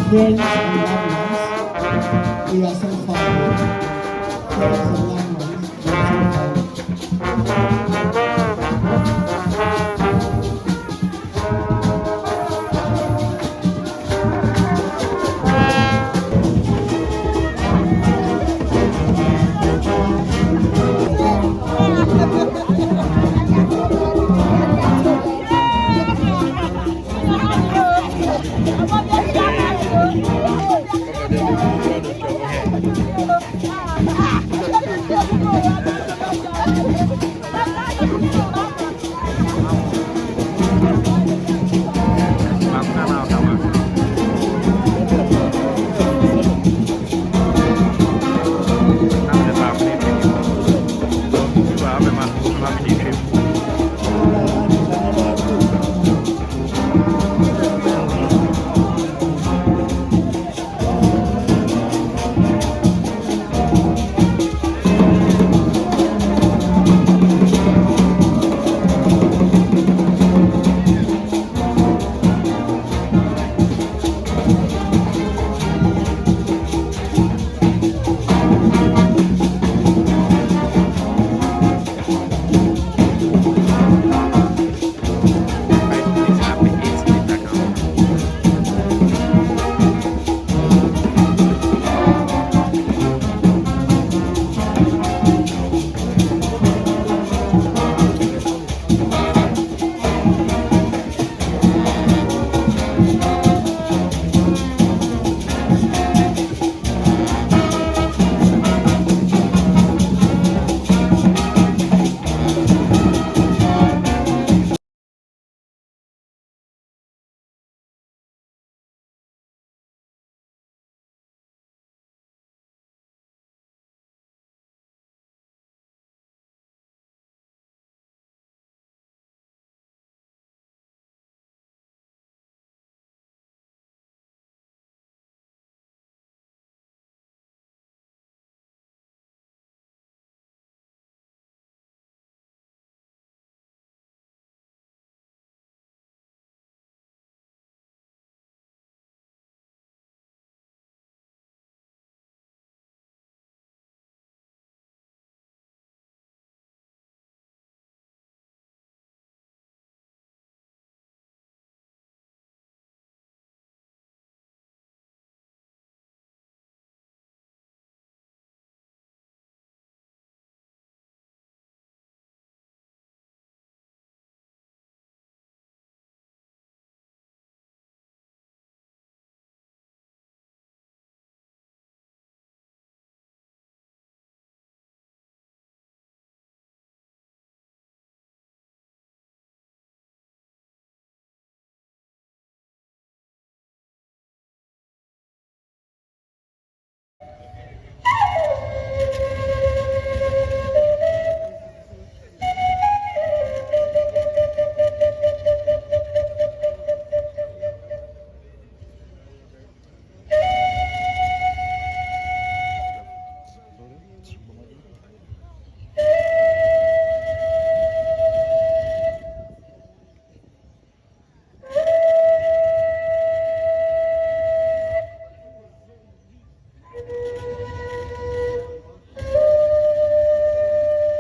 Friends and loved ones, we also follow. Friends and loved ones, we also follow.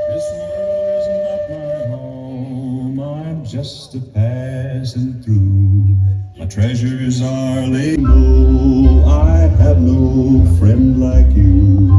This world is not my home, I'm just a passing through. My treasures are laid low, I have no friend like you.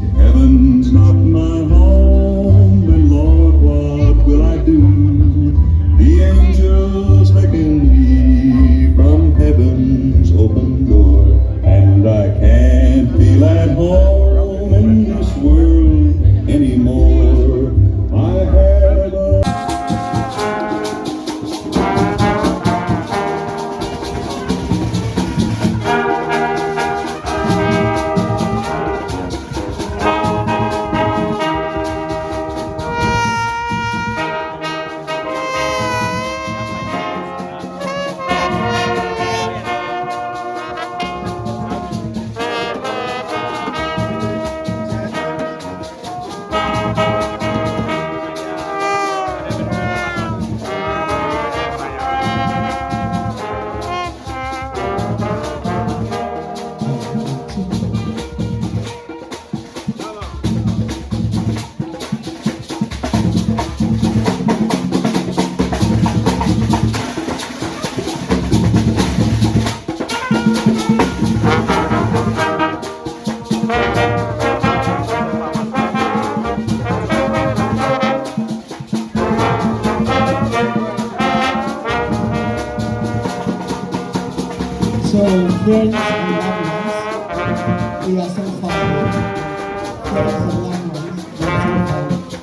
If heaven's not my home, then Lord, what will I do? The angels beckon me from heaven's open door, and I can't feel at home in this world anymore. I have a friends and loved ones, we are so thankful. Friends and loved ones, we are so thankful.